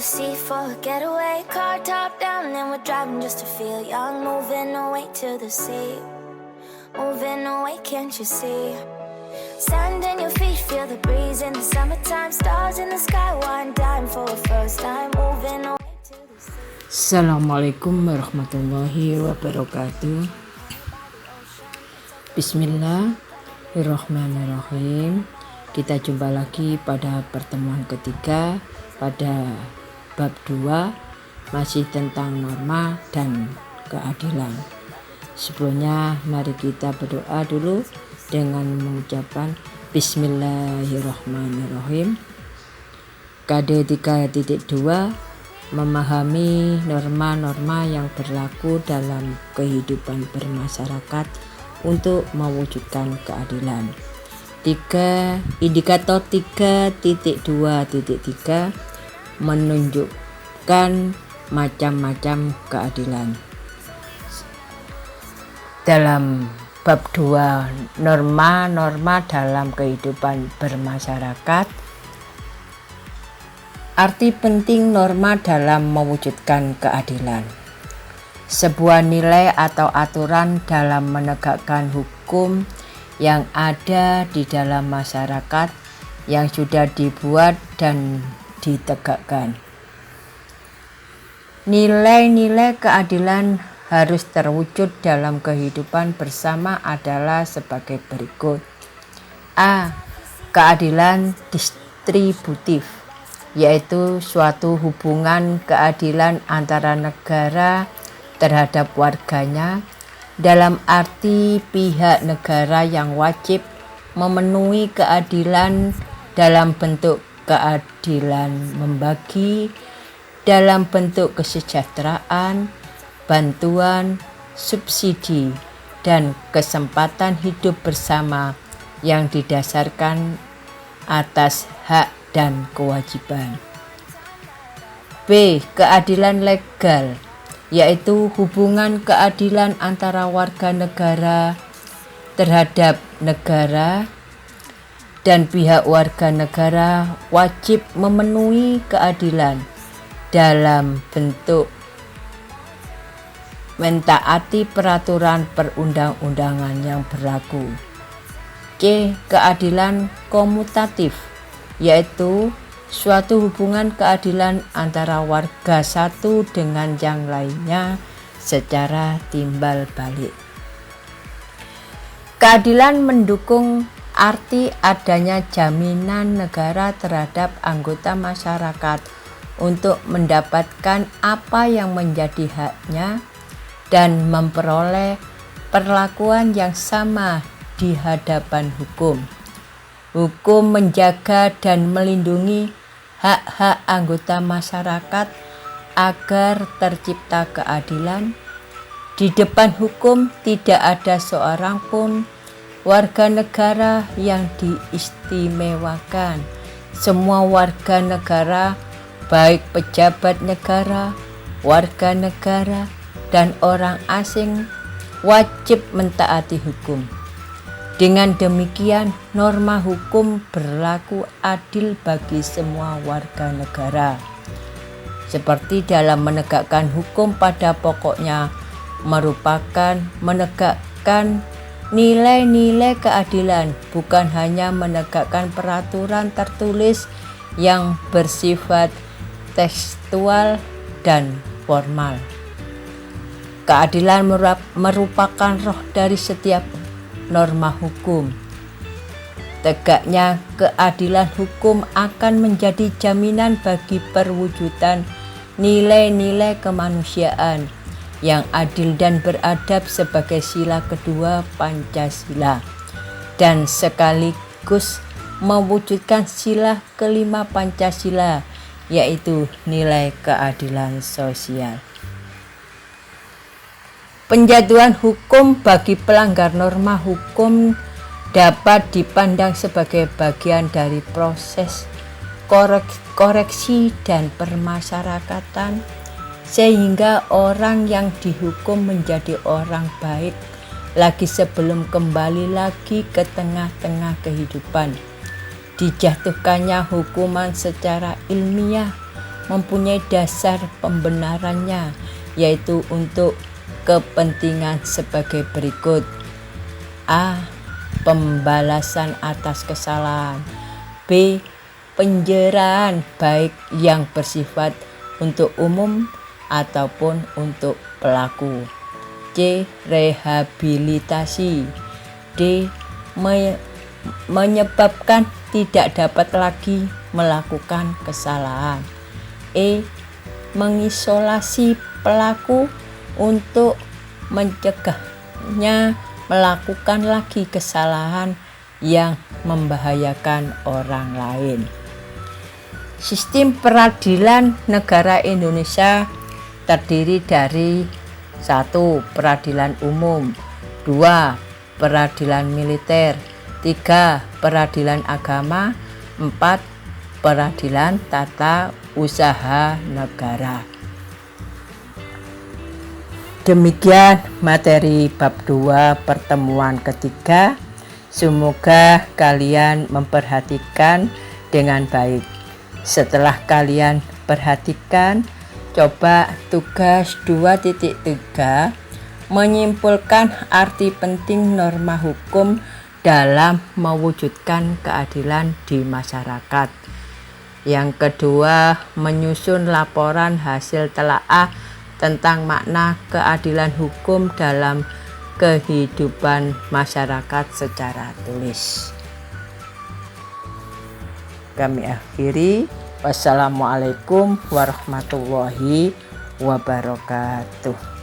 backseat for a getaway, car top down and we're driving just to feel young. Moving away to the sea, moving away, can't you see? Sand in your feet, feel the breeze in the summertime. Stars in the sky, one dime for a first time. Moving away to the sea. Assalamualaikum warahmatullahi wabarakatuh. Bismillahirrahmanirrahim. Kita jumpa lagi pada pertemuan ketiga pada bab 2, masih tentang norma dan keadilan. Sebelumnya mari kita berdoa dulu dengan mengucapkan Bismillahirrahmanirrahim. KD 3.2, memahami norma-norma yang berlaku dalam kehidupan bermasyarakat untuk mewujudkan keadilan. Indikator 3.2.3 menunjukkan macam-macam keadilan. Dalam bab 2, norma-norma dalam kehidupan bermasyarakat. Arti penting norma dalam mewujudkan keadilan. Sebuah nilai atau aturan dalam menegakkan hukum yang ada di dalam masyarakat yang sudah dibuat dan ditegakkan. Nilai-nilai keadilan harus terwujud dalam kehidupan bersama adalah sebagai berikut. A. Keadilan distributif, yaitu suatu hubungan keadilan antara negara terhadap warganya, dalam arti pihak negara yang wajib memenuhi keadilan dalam bentuk keadilan membagi, dalam bentuk kesejahteraan, bantuan, subsidi, dan kesempatan hidup bersama yang didasarkan atas hak dan kewajiban. B. Keadilan legal, yaitu hubungan keadilan antara warga negara terhadap negara, dan pihak warga negara wajib memenuhi keadilan dalam bentuk mentaati peraturan perundang-undangan yang berlaku. C. Keadilan komutatif, yaitu suatu hubungan keadilan antara warga satu dengan yang lainnya secara timbal balik. Keadilan mendukung arti adanya jaminan negara terhadap anggota masyarakat untuk mendapatkan apa yang menjadi haknya dan memperoleh perlakuan yang sama di hadapan hukum. Hukum menjaga dan melindungi hak-hak anggota masyarakat agar tercipta keadilan. Di depan hukum tidak ada seorang pun warga negara yang diistimewakan. Semua warga negara, baik pejabat negara, warga negara, dan orang asing, wajib mentaati hukum. Dengan demikian, norma hukum berlaku adil bagi semua warga negara. Seperti dalam menegakkan hukum pada pokoknya merupakan menegakkan nilai-nilai keadilan, bukan hanya menegakkan peraturan tertulis yang bersifat tekstual dan formal. Keadilan merupakan roh dari setiap norma hukum. Tegaknya keadilan hukum akan menjadi jaminan bagi perwujudan nilai-nilai kemanusiaan yang adil dan beradab sebagai sila kedua Pancasila, dan sekaligus mewujudkan sila kelima Pancasila, yaitu nilai keadilan sosial. Penjatuhan hukum bagi pelanggar norma hukum dapat dipandang sebagai bagian dari proses koreksi dan permasyarakatan, sehingga orang yang dihukum menjadi orang baik lagi sebelum kembali lagi ke tengah-tengah kehidupan. Dijatuhkannya hukuman secara ilmiah mempunyai dasar pembenarannya, yaitu untuk kepentingan sebagai berikut. A. Pembalasan atas kesalahan. B. Penjeraan baik yang bersifat untuk umum ataupun untuk pelaku. C. Rehabilitasi. D. Menyebabkan tidak dapat lagi melakukan kesalahan. E. Mengisolasi pelaku untuk mencegahnya melakukan lagi kesalahan yang membahayakan orang lain. Sistem peradilan negara Indonesia terdiri dari 1. Peradilan umum, 2. Peradilan militer, 3. Peradilan agama, 4. Peradilan tata usaha negara. Demikian materi bab 2 pertemuan ketiga. Semoga kalian memperhatikan dengan baik. Setelah kalian perhatikan, coba tugas 2.3 menyimpulkan arti penting norma hukum dalam mewujudkan keadilan di masyarakat. Yang kedua, menyusun laporan hasil telaah tentang makna keadilan hukum dalam kehidupan masyarakat secara tulis. Kami akhiri. Wassalamualaikum warahmatullahi wabarakatuh.